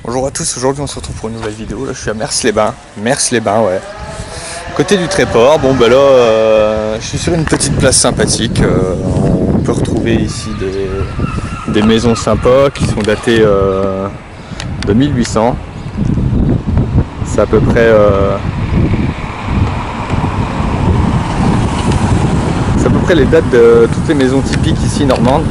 Bonjour à tous, aujourd'hui on se retrouve pour une nouvelle vidéo. Là je suis à Mers-les-Bains. Mers-les-Bains, ouais. Côté du Tréport, bon bah là je suis sur une petite place sympathique. On peut retrouver ici des maisons sympas qui sont datées de 1800. C'est à peu près les dates de toutes les maisons typiques ici normandes.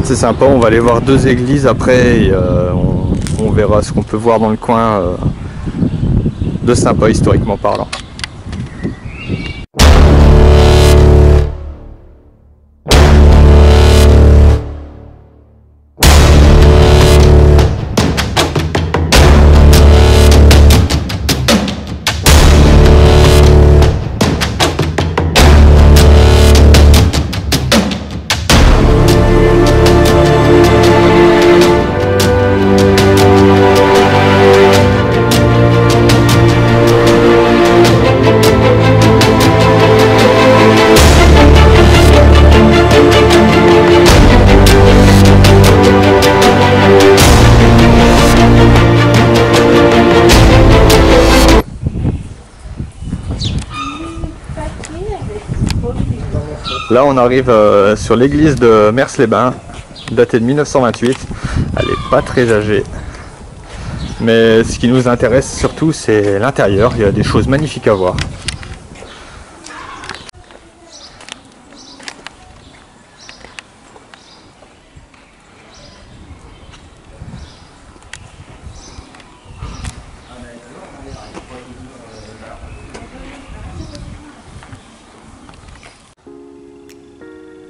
C'est sympa, on va aller voir deux églises après et on verra ce qu'on peut voir dans le coin de sympa historiquement parlant. Là on arrive sur l'église de Mers-les-Bains, datée de 1928. Elle n'est pas très âgée. Mais ce qui nous intéresse surtout c'est l'intérieur, il y a des choses magnifiques à voir.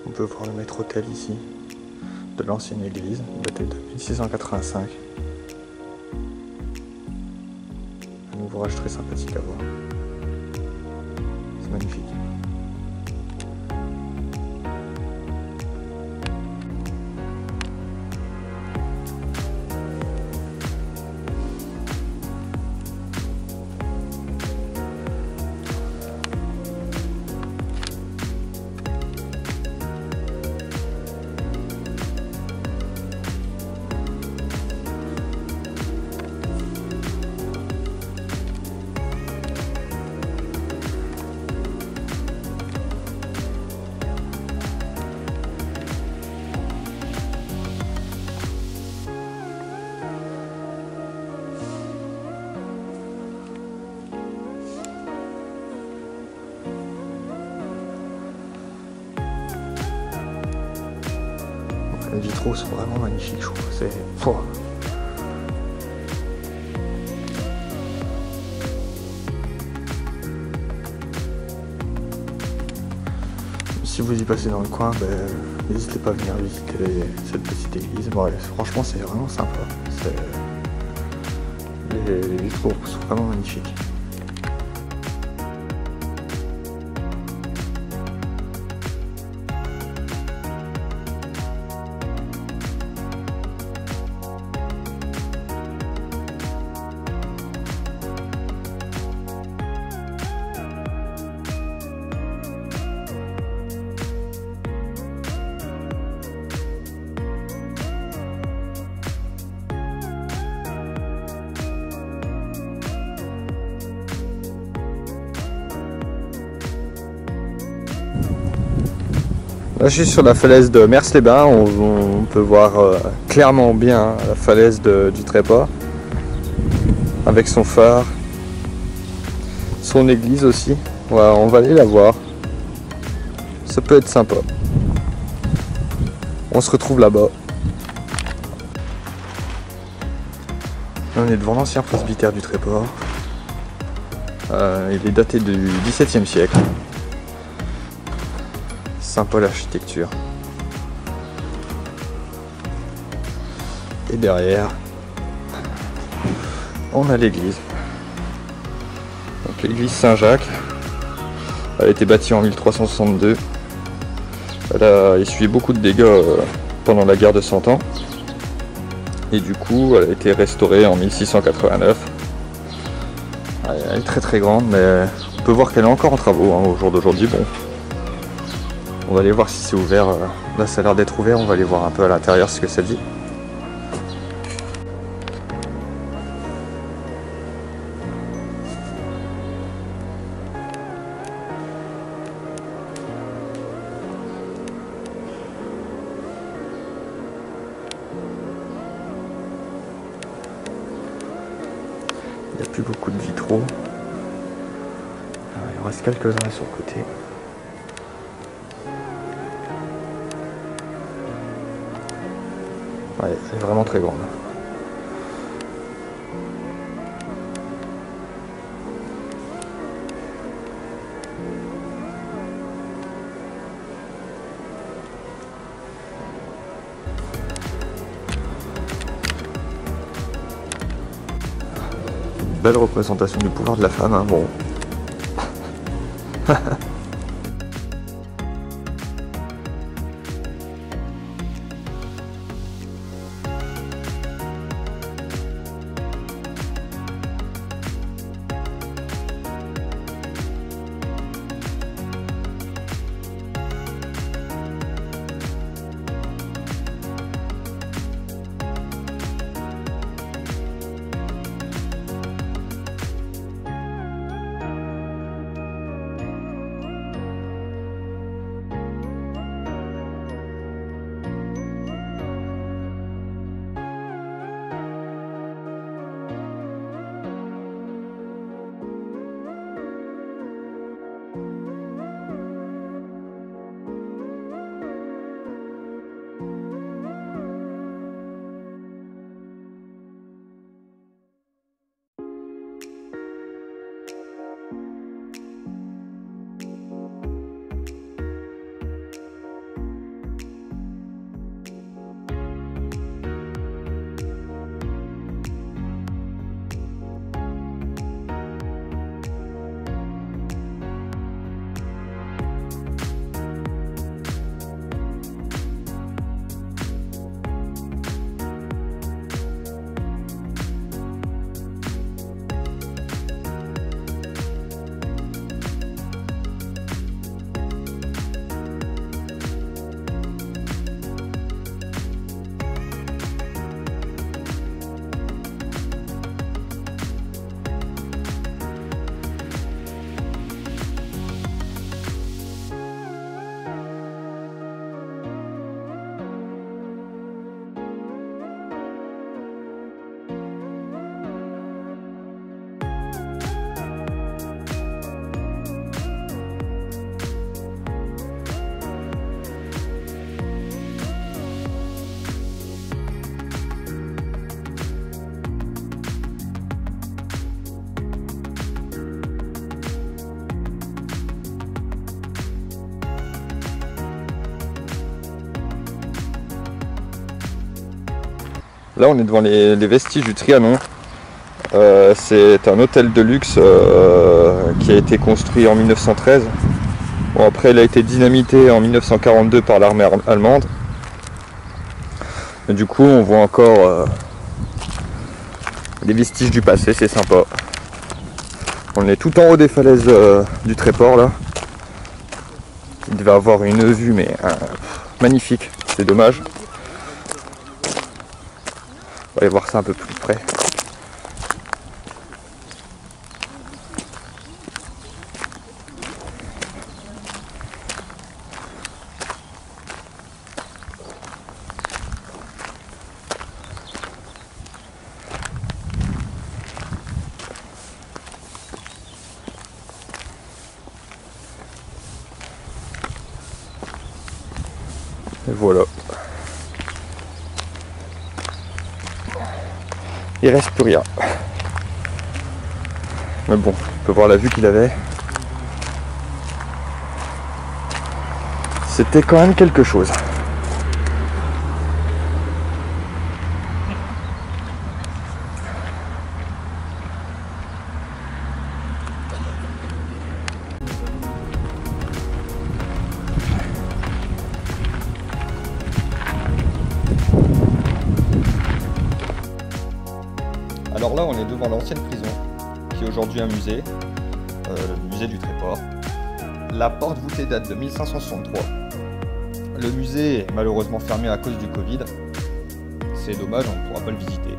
On peut voir le maître-autel ici, de l'ancienne église, datée de 1685. Un ouvrage très sympathique à voir. C'est magnifique. Les vitraux sont vraiment magnifiques, je trouve. C'est fort. Si vous y passez dans le coin, n'hésitez pas à venir visiter cette petite église. Bon, franchement, c'est vraiment sympa. Les vitraux sont vraiment magnifiques. Là, je suis sur la falaise de Mers-les-Bains, on peut voir clairement bien la falaise du Tréport, avec son phare, son église aussi. Voilà, on va aller la voir, ça peut être sympa. On se retrouve là-bas. On est devant l'ancien presbytère du Tréport, il est daté du XVIIe siècle. Sympa l'architecture. Et derrière, on a l'église. Donc l'église Saint-Jacques. Elle a été bâtie en 1362. Elle a essuyé beaucoup de dégâts pendant la guerre de 100 ans. Et du coup, elle a été restaurée en 1689. Elle est très très grande, mais on peut voir qu'elle est encore en travaux au jour d'aujourd'hui. Bon. On va aller voir si c'est ouvert. Là, ça a l'air d'être ouvert. On va aller voir un peu à l'intérieur ce que ça dit. Il n'y a plus beaucoup de vitraux. Il en reste quelques-uns sur le côté. Ouais, c'est vraiment très grande. Belle représentation du pouvoir de la femme, hein, bon. Là on est devant les vestiges du Trianon. C'est un hôtel de luxe qui a été construit en 1913. Bon, après il a été dynamité en 1942 par l'armée allemande. Et du coup on voit encore les vestiges du passé, c'est sympa. On est tout en haut des falaises du Tréport là. Il devait avoir une vue mais magnifique, c'est dommage. On va aller voir ça un peu plus près. Et voilà. Il reste plus rien. Mais bon, on peut voir la vue qu'il avait. C'était quand même quelque chose. Alors là, on est devant l'ancienne prison, qui est aujourd'hui un musée, le musée du Tréport. La porte voûtée date de 1563. Le musée est malheureusement fermé à cause du Covid. C'est dommage, on ne pourra pas le visiter.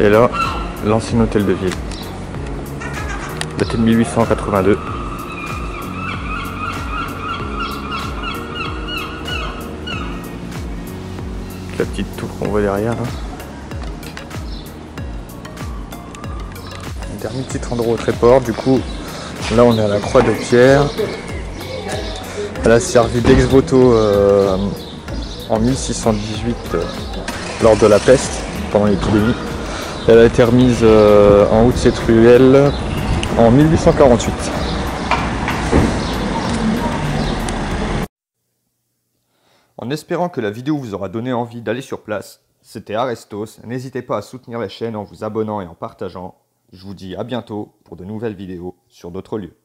Et là, l'ancien hôtel de ville, daté de 1882. la petite tour qu'on voit derrière. Hein. Dernier petit endroit au Tréport, du coup, là on est à la Croix de Pierre. Elle a servi d'ex-voto en 1618 lors de la peste, pendant l'épidémie. Elle a été remise en haut de cette ruelle en 1848. En espérant que la vidéo vous aura donné envie d'aller sur place, c'était Arestos. N'hésitez pas à soutenir la chaîne en vous abonnant et en partageant. Je vous dis à bientôt pour de nouvelles vidéos sur d'autres lieux.